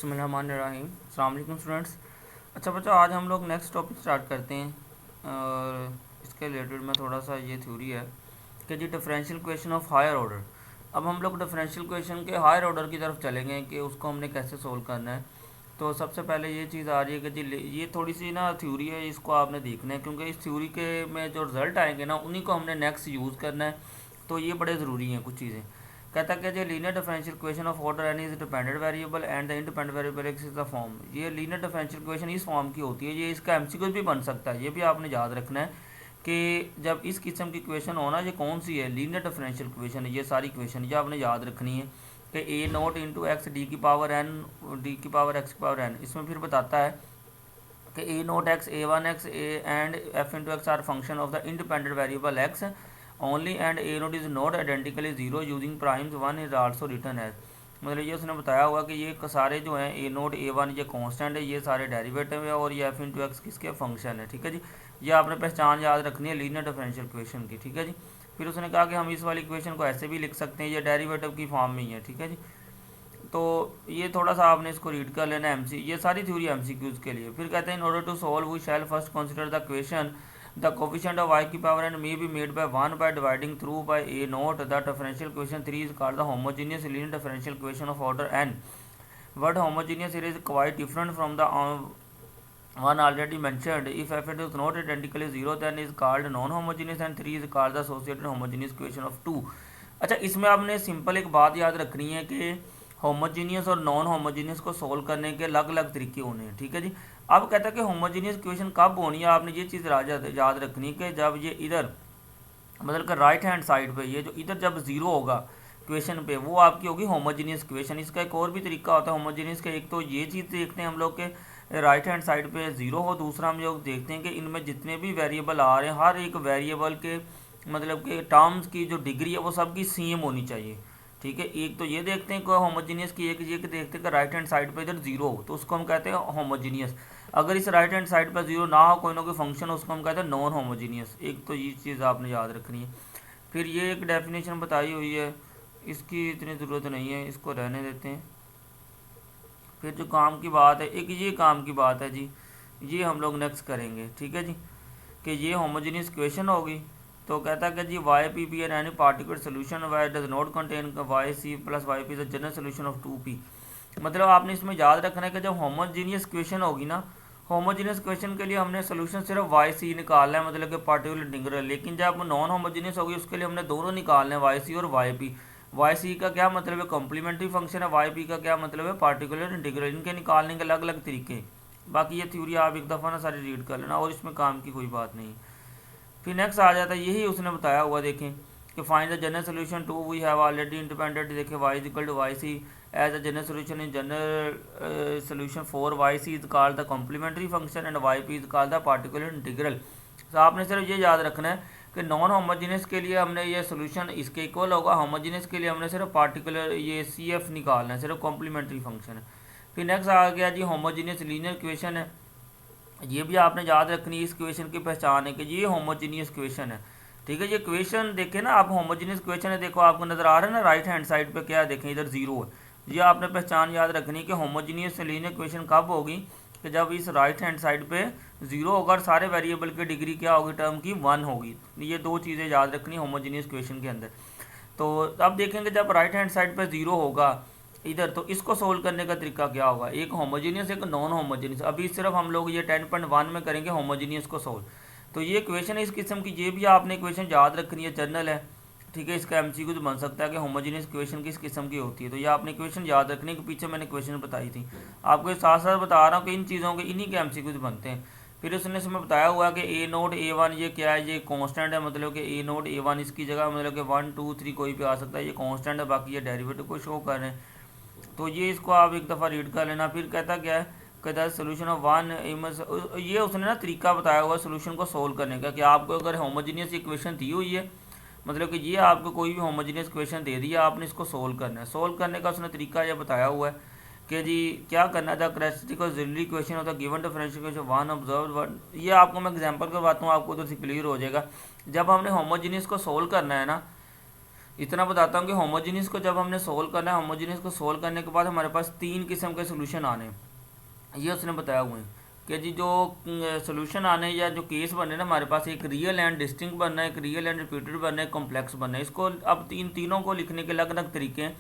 बिस्मिल्लाहिर्रहमानिर्रहीम। अस्सलाम वालेकुम स्टूडेंट्स। अच्छा बच्चा, आज हम लोग नेक्स्ट टॉपिक स्टार्ट करते हैं और इसके रिलेटेड में थोड़ा सा ये थ्योरी है कि जी differential question of higher order. अब हम लोग डिफरेंशियल क्वेश्चन के हायर ऑर्डर की तरफ चलेंगे कि उसको हमने कैसे सोल्व करना है। तो सबसे पहले ये चीज़ आ रही है कि जी ये थोड़ी सी ना थ्योरी है, इसको आपने देखना है क्योंकि इस थ्योरी के में जो रिजल्ट आएंगे ना उन्हीं को हमने नेक्स्ट यूज़ करना है। तो ये बड़े ज़रूरी हैं कुछ चीज़ें। कहता है कि linear differential equation of order n is dependent variable and the independent variable x is the form. ये लीनियर डिफरेंशियल इक्वेशन इस फॉर्म की होती है। ये इसका एमसीक्यू भी बन सकता है, ये भी आपने याद रखना है कि जब इस किस्म की इक्वेशन हो ना, ये कौन सी है, लीनियर डिफरेंशियल इक्वेशन है। ये सारी इक्वेशन ये आपने याद रखनी है कि a naught into x D की पावर एन डी की पावर एक्स की पावर एन। इसमें फिर बताता है कि a naught x a one x a and f into x are function of the independent variable x only and a naught is not identically zero using primes one is also written as. मतलब ये उसने बताया हुआ कि ये सारे जो हैं ए नोट ए वन ये कांस्टेंट है, ये सारे डेरिवेटिव है और ये एफ इंटू एक्स किसके फंक्शन है। ठीक है जी, ये आपने पहचान याद रखनी है लीनियर डिफरेंशियल इक्वेशन की। ठीक है जी, फिर उसने कहा कि हम इस वाली इक्वेशन को ऐसे भी लिख सकते हैं, ये डेरिवेटिव की फॉर्म में ही है। ठीक है जी, तो ये थोड़ा सा आपने इसको रीड कर लेना एमसी, ये सारी थ्योरी एमसीक्यूज के लिए। फिर कहते हैं in order to solve we shall first consider the question the coefficient of y की power n may be made by 1 by dividing through by a naught the differential equation 3 is called the homogeneous linear differential equation of order n. Word homogeneous here is quite different from the one already mentioned. If f is not identically 0 then is called non-homogeneous and 3 is called the associated homogeneous equation of 2. अच्छा, इसमें आपने simple एक बात याद रखनी है कि homogeneous और नॉन होमोजीनियस को सोल्व करने के अलग अलग तरीके होने हैं। ठीक है जी, अब कहता है कि होमोजीनियस इक्वेशन कब होनी है, आपने ये चीज़ याद रखनी है कि जब ये इधर मतलब कि राइट हैंड साइड पे ये जो इधर जब ज़ीरो होगा इक्वेशन पे, वो आपकी होगी होमोजीनियस इक्वेशन। इसका एक और भी तरीका होता है होमोजीनियस का। एक तो ये चीज़ देखते हैं हम लोग के राइट हैंड साइड पे ज़ीरो हो, दूसरा हम लोग देखते हैं कि इनमें जितने भी वेरिएबल आ रहे हैं हर एक वेरिएबल के मतलब कि टर्म्स की जो डिग्री है वो सबकी सेम होनी चाहिए। ठीक है, एक तो ये देखते हैं कि होमोजीनियस की, एक ये देखते हैं कि राइट हैंड साइड पे इधर जीरो हो तो उसको हम कहते हैं होमोजीनियस। अगर इस राइट हैंड साइड पर जीरो ना हो, कोई ना कोई फंक्शन हो, उसको हम कहते हैं नॉन होमोजीनियस। एक तो ये चीज़ आपने याद रखनी है। फिर ये एक डेफिनेशन बताई हुई है, इसकी इतनी ज़रूरत नहीं है, इसको रहने देते हैं। फिर जो काम की बात है, एक ये काम की बात है जी, ये हम लोग नेक्स्ट करेंगे। ठीक है जी, कि ये होमोजीनियस इक्वेशन होगी तो कहता है कि जी y p p n any particular solution y does not contain y c plus y p is the general solution of 2p। मतलब आपने इसमें याद रखना है कि जब होमोजीनियस इक्वेशन होगी ना, होमोजीनियस इक्वेशन के लिए हमने सोल्यूशन सिर्फ वाई सी निकालना है, मतलब कि पार्टिकुलर इंटीग्रल। लेकिन जब नॉन होमोजीनियस होगी उसके लिए हमने दोनों निकालने हैं, वाई सी और वाई पी। वाई सी का क्या मतलब है, कॉम्प्लीमेंट्री फंक्शन है, वाई पी का क्या मतलब है, पार्टिकुलर इंटीग्रल। इनके निकालने के अलग अलग तरीके। बाकी ये थ्योरी आप एक दफ़ा ना सारी रीड कर लेना और इसमें काम की कोई बात नहीं। फिर नेक्स्ट आ जाता है, यही उसने बताया हुआ देखें कि find the general solution to we have already independent. देखें y is equal to y c as the general solution in general solution for y c is called the complementary function and y p is called the particular integral. तो आपने सिर्फ ये याद रखना है कि non homogeneous के लिए हमने ये सोल्यूशन इसके इक्वल होगा, होमोजीनियस के लिए हमने सिर्फ पार्टिकुलर ये सी एफ निकालना है, सिर्फ कॉम्प्लीमेंट्री फंक्शन है। फिर नेक्स्ट आ गया जी होमोजीनियस लीनियर इक्वेशन है, ये भी आपने याद रखनी है। इस क्वेश्चन की पहचान है कि ये होमोजीनियस क्वेश्चन है। ठीक है, ये क्वेश्चन देखें ना आप, होमोजीनियस क्वेश्चन है, देखो आपको नजर आ रहा है ना राइट हैंड साइड पे क्या देखें, इधर जीरो है। ये आपने पहचान याद रखनी है कि होमोजीनियस लीनियर क्वेश्चन कब होगी कि जब इस राइट हैंड साइड पे जीरो होगा और सारे वेरिएबल की डिग्री क्या होगी, टर्म की 1 होगी। ये दो चीज़ें याद रखनी होमोजीनियस क्वेश्चन के अंदर। तो अब देखेंगे जब राइट हैंड साइड पर जीरो होगा इधर, तो इसको सोल्व करने का तरीका क्या होगा, एक होमोजीनियस एक नॉन होमोजीनियस। अभी सिर्फ हम लोग ये 10.1 में करेंगे होमोजीनियस को सोल्व। तो ये क्वेश्चन इस किस्म की, ये भी आपने क्वेश्चन याद रखनी है, जनरल है। ठीक है, इसका एमसीक्यू बन सकता है कि होमोजीनियस क्वेश्चन किस किस्म की होती है। तो ये आपने क्वेश्चन याद रखने के पीछे मैंने क्वेश्चन बताई थी, आपको साथ साथ बता रहा हूँ कि इन चीज़ों के इन्हीं के एमसीक्यूज बनते हैं। फिर उसने इसमें बताया हुआ कि ए नोट ए वन ये क्या है, ये कांस्टेंट है, मतलब कि ए नोट ए वन इसकी जगह मतलब कि 1 2 3 कोई भी आ सकता है, ये कांस्टेंट है, बाकी ये डेरिवेटिव को शो कर रहे हैं। तो ये इसको आप एक दफ़ा रीड कर लेना। फिर कहता क्या है, कहता है सोल्यूशन ऑफ वन इमस, ये उसने ना तरीका बताया हुआ सोल्यूशन को सोल्व करने का कि आपको अगर होमोजीनियस इक्वेशन दी हुई है, मतलब कि ये आपको कोई भी होमोजीनियस इक्वेशन दे दिया, आपने इसको सोल्व करना है। सोल्व करने का उसने तरीका ये बताया हुआ है कि जी क्या करना था, कैरेक्टरिस्टिक और ऑक्सिलरी इक्वेशन होता है given differential equation one observe one. ये आपको मैं एग्जांपल करवाता हूँ, आपको तो क्लियर हो जाएगा। जब हमने होमोजीनियस को सोल्व करना है ना, इतना बताता हूँ कि होमोजीनियस को जब हमने सोल्व करना है, होमोजीनियस को सोल्व करने के बाद हमारे पास 3 किस्म के सोल्यूशन आने हैं, ये उसने बताया हुआ है कि जी जो सोल्यूशन आने या जो केस बने ना हमारे पास, एक रियल एंड डिस्टिंक्ट बनना है, एक रियल एंड रिपीटेड बनना है, कॉम्प्लेक्स बनना है। इसको अब तीनों को लिखने के अलग अलग तरीके हैं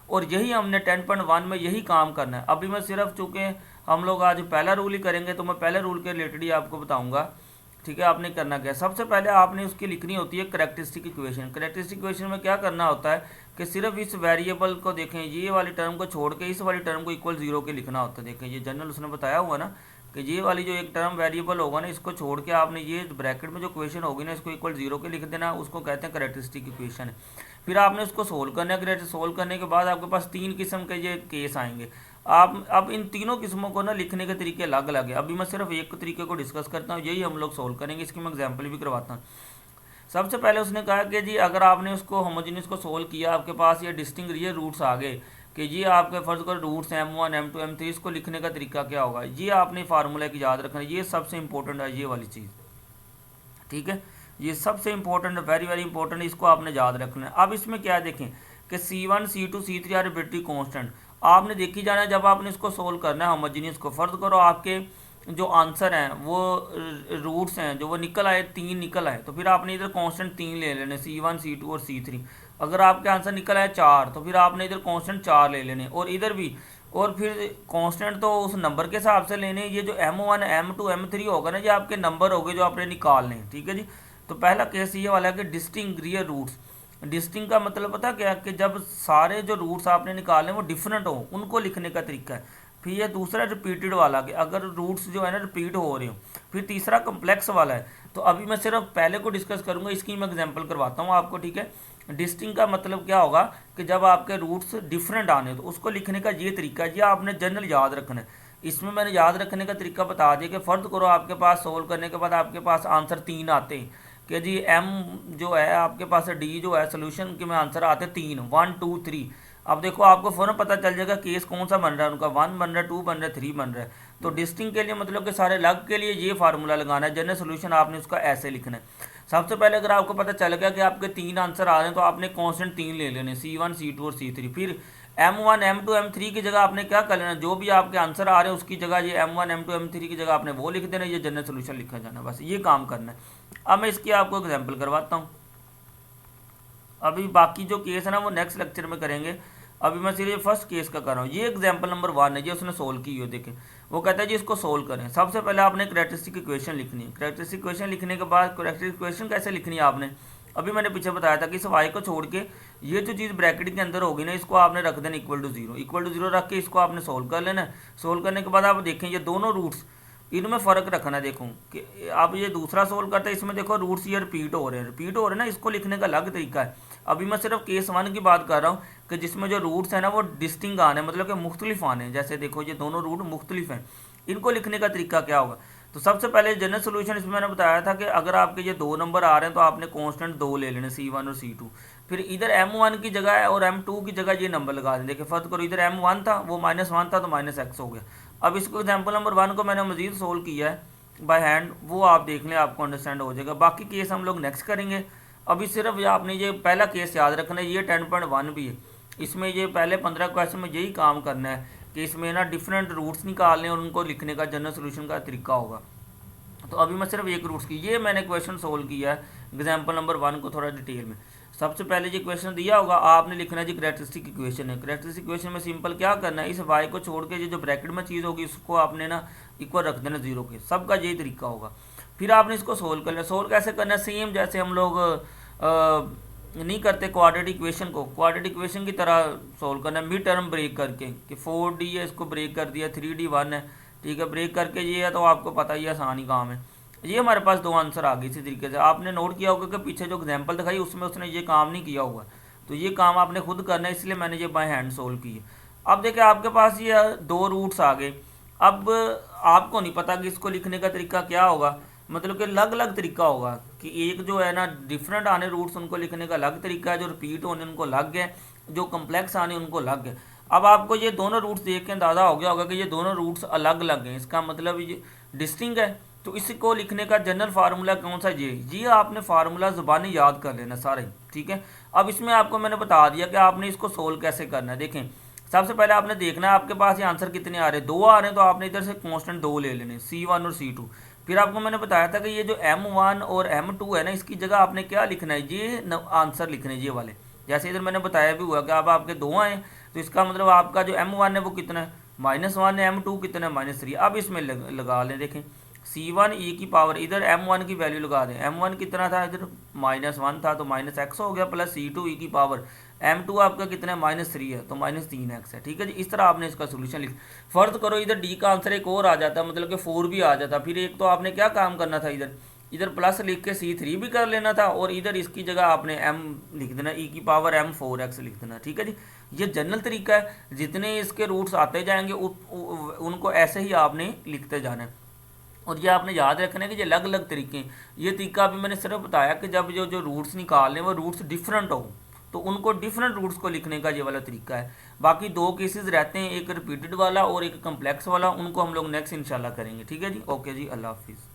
और यही हमने 10.1 में यही काम करना है। अभी मैं सिर्फ चूँकि हम लोग आज पहला रूल ही करेंगे तो मैं पहले रूल के रिलेटेड ही आपको बताऊँगा। ठीक है, आपने करना क्या, सबसे पहले आपने उसकी लिखनी होती है करेक्टरिस्टिक इक्वेशन। करेक्टरिस्टिक इक्वेशन में क्या करना होता है कि सिर्फ इस वेरिएबल को देखें, ये वाली टर्म को छोड़ के इस वाली टर्म को इक्वल 0 के लिखना होता है। देखें ये जनरल उसने बताया हुआ ना कि ये वाली जो एक टर्म वेरिएबल होगा ना, इसको छोड़ के आपने ये ब्रैकेट में जो इक्वेशन होगी ना, इसको इक्वल 0 के लिख देना, उसको कहते हैं करेक्टरिस्टिक इक्वेशन। फिर आपने उसको सोल्व करना है। सोल्व करने के बाद आपके पास 3 किस्म के ये केस आएंगे। आप अब इन तीनों किस्मों को ना लिखने के तरीके अलग अलग है। अभी मैं सिर्फ एक तरीके को डिस्कस करता हूँ, यही हम लोग सोल्व करेंगे। इसकी मैं एग्जांपल भी करवाता हूँ। सबसे पहले उसने कहा कि जी अगर आपने उसको होमोजेनियस को सोल्व किया, आपके पास ये डिस्टिंक्ट रियल रूट्स आ गए कि ये आपके फर्ज करो रूट्स M1 M2 M3, इसको लिखने का तरीका क्या होगा, ये आपने फार्मूला की याद रखना है। ये सबसे इंपॉर्टेंट है, ये वाली चीज़। ठीक है, ये सबसे इंपॉर्टेंट है, वेरी वेरी इंपॉर्टेंट, इसको आपने याद रखना है। अब इसमें क्या देखें कि C1 C2 C3 are arbitrary constant. आपने देखी जाना है जब आपने इसको सोल्व करना है होमोजेनियस को, फर्ज करो आपके जो आंसर हैं वो रूट्स हैं जो वो निकल आए, 3 निकल आए, तो फिर आपने इधर कांस्टेंट 3 ले लेने, C1 C2 और C3। अगर आपके आंसर निकल आए 4 तो फिर आपने इधर कांस्टेंट 4 ले लेने और इधर भी, और फिर कांस्टेंट तो उस नंबर के हिसाब से लेने। ये जो M1 M2 M3 होगा ना, ये आपके नंबर हो गए जो आपने निकालने। ठीक है जी, तो पहला केस ये वाला है कि डिस्टिंक्ट रियल रूट्स। डिस्टिंक्ट का मतलब पता क्या है कि जब सारे जो रूट्स आपने निकालने वो डिफरेंट हो, उनको लिखने का तरीका है। फिर ये दूसरा रिपीटेड वाला कि अगर रूट्स जो है ना रिपीट हो रहे हो। फिर तीसरा कम्प्लेक्स वाला है। तो अभी मैं सिर्फ पहले को डिस्कस करूंगा, इसकी मैं एग्जांपल करवाता हूँ आपको। ठीक है, डिस्टिंक्ट का मतलब क्या होगा कि जब आपके रूट्स डिफरेंट आने तो उसको लिखने का ये तरीका, ये आपने जनरल याद रखना है। इसमें मैंने याद रखने का तरीका बता दिया कि फ़र्ज करो आपके पास सोल्व करने के बाद आपके पास आंसर 3 आते हैं कि जी M जो है आपके पास, D जो है सोल्यूशन के में आंसर आते 3, 1 2 3। अब देखो आपको फ़ौरन पता चल जाएगा केस कौन सा बन रहा है, उनका 1 बन रहा है, 2 बन रहा है, 3 बन रहा है। तो डिस्टिंक्ट के लिए मतलब कि सारे लग के लिए ये फार्मूला लगाना है, जनरल सोल्यूशन आपने उसका ऐसे लिखना है। सबसे पहले अगर आपको पता चल गया कि आपके 3 आंसर आ रहे हैं तो आपने कांस्टेंट 3 ले लेने, C1 C2 और C3। फिर M1 M2 M3 की जगह आपने क्या कर लेना, जो भी आपके आंसर आ रहे हैं उसकी जगह ये M1 M2 M3 की जगह आपने वो लिख देना, ये जनरल सोल्यूशन लिखा जाना, बस ये काम करना है। अब मैं इसकी आपको एग्जाम्पल करवाता हूँ। अभी बाकी जो केस है ना वो नेक्स्ट लेक्चर में करेंगे, अभी मैं सिर्फ फर्स्ट केस का कर रहा हूँ। ये एग्जाम्पल नंबर 1 है, ये उसने सोल्व की हो। देखें वो कहता है जी इसको सोल्व करें। सबसे पहले आपने करेक्टरिस्टिक इक्वेशन लिखनी है। करेक्टरिस्टिक इक्वेशन लिखने के बाद करेक्टरिस्टिक इक्वेशन कैसे लिखनी है आपने, अभी मैंने पीछे बताया था कि इस y को छोड़ के ये जो चीज़ ब्रैकेट के अंदर होगी ना, इसको आपने रख देना इक्वल टू 0। इक्वल टू 0 रख के इसको आपने सोल्व कर लेना है। सोल्व करने के बाद आप देखें ये दोनों रूट्स, इनमें फ़र्क रखना है। देखो कि आप ये दूसरा सोल्व करते हैं, इसमें देखो रूट्स ये रिपीट हो रहे हैं, रिपीट हो रहे हैं ना, इसको लिखने का अलग तरीका है। अभी मैं सिर्फ केस 1 की बात कर रहा हूँ कि जिसमें जो रूट्स हैं ना वो डिस्टिंक्ट आने, मतलब कि मुख्तलिफ आने। जैसे देखो ये दोनों रूट मुख्तलिफ हैं, इनको लिखने का तरीका क्या होगा। तो सबसे पहले जनरल सोल्यूशन इसमें मैंने बताया था कि अगर आपके ये 2 नंबर आ रहे हैं तो आपने कांस्टेंट 2 ले लेने, C1 और C2। फिर इधर M1 की जगह है और M2 की जगह ये नंबर लगा दें। देखिए फर्ज करो इधर M1 था, वो -1 था तो -x हो गया। अब इसको एग्जाम्पल नंबर 1 को मैंने मजीद सोल्व किया है बाय हैंड, वो आप देख लें, आपको अंडरस्टैंड हो जाएगा। बाकी केस हम लोग नेक्स्ट करेंगे। अभी सिर्फ आपने ये पहला केस याद रखना है, ये 10.1 भी है। इसमें ये पहले 15 क्वेश्चन में यही काम करना है कि इसमें ना डिफरेंट रूट्स निकालने और उनको लिखने का जनरल सोल्यूशन का तरीका होगा। तो अभी मैं सिर्फ एक रूट्स की ये मैंने क्वेश्चन सोल्व किया है एग्जाम्पल नंबर 1 को थोड़ा डिटेल में। सबसे पहले जो क्वेश्चन दिया होगा आपने लिखना है जी करेक्टरिस्टिक इक्वेशन है। करेक्टरिस्टिक इक्वेशन में सिंपल क्या करना है, इस y को छोड़ के जो ब्रैकेट में चीज़ होगी उसको आपने ना इक्वल रख देना 0 के। सबका यही तरीका होगा। फिर आपने इसको सोल्व करना है। सोल्व कैसे करना है, सेम जैसे हम लोग नहीं करते क्वाड्रेटिक इक्वेशन को, क्वाड्रेटिक इक्वेशन की तरह सोल्व करना है। मिड टर्म ब्रेक करके कि 4d है, इसको ब्रेक कर दिया, 3d 1 है, ठीक है, ब्रेक करके ये है, तो आपको पता ही आसान ही काम है। ये हमारे पास 2 आंसर आ गए। इसी तरीके से आपने नोट किया होगा कि पीछे जो एग्जाम्पल दिखाई उसमें उसने ये काम नहीं किया हुआ, तो ये काम आपने खुद करना है, इसलिए मैंने ये बाय हैंड सोल्व की है। अब देखिए आपके पास ये 2 रूट्स आ गए। अब आपको नहीं पता कि इसको लिखने का तरीका क्या होगा, मतलब कि अलग अलग तरीका होगा कि एक जो है ना डिफरेंट आने रूट्स उनको लिखने का अलग तरीका है, जो रिपीट होने उनको अलग है, जो कम्प्लेक्स आने उनको अलग है। अब आपको ये दोनों रूट्स देख के अंदाज़ा हो गया होगा कि ये दोनों रूट्स अलग अलग हैं। इसका मतलब ये डिस्टिंक्ट है, तो इसको लिखने का जनरल फार्मूला कौन सा, ये आपने फार्मूला ज़ुबानी याद कर लेना सारा ही, ठीक है। अब इसमें आपको मैंने बता दिया कि आपने इसको सोल्व कैसे करना है। देखें सबसे पहले आपने देखना है आपके पास ये आंसर कितने आ रहे हैं, 2 आ रहे हैं, तो आपने इधर से कांस्टेंट 2 ले लेने, C1 और C2। फिर आपको मैंने बताया था कि ये जो M1 और M2 है ना, इसकी जगह आपने क्या लिखना है, ये आंसर लिखने ये वाले। जैसे इधर मैंने बताया भी हुआ कि अब आपके 2 आए, तो इसका मतलब आपका जो M1 है वो कितना है, -1 है, M2 कितना है, -3। अब इसमें लगा लें, देखें C1 e की पावर, इधर M1 की वैल्यू लगा दें, M1 कितना था, इधर -1 था तो -x हो गया, प्लस C2 e की पावर, M2 आपका कितना है, -3 है तो -3x है, ठीक है जी। इस तरह आपने इसका सोल्यूशन लिख, फर्ज करो इधर D का आंसर एक और आ जाता, मतलब कि 4 भी आ जाता, फिर एक तो आपने क्या काम करना था, इधर इधर प्लस लिख के C3 भी कर लेना था, और इधर इसकी जगह आपने M लिख देना, e की पावर M4x लिख देना, ठीक है जी। ये जनरल तरीका है, जितने इसके रूट्स आते जाएंगे उनको ऐसे ही आपने लिखते जाना है। और ये आपने याद रखना है कि ये अलग अलग तरीके हैं। ये तरीका अभी मैंने सिर्फ बताया कि जब जो रूट्स निकालने वो रूट्स डिफरेंट हो, तो उनको डिफरेंट रूट्स को लिखने का ये वाला तरीका है। बाकी 2 केसेस रहते हैं, एक रिपीटेड वाला और एक कम्प्लेक्स वाला, उनको हम लोग नेक्स्ट इंशाल्लाह करेंगे, ठीक है जी। ओके जी, अल्लाह हाफिज़।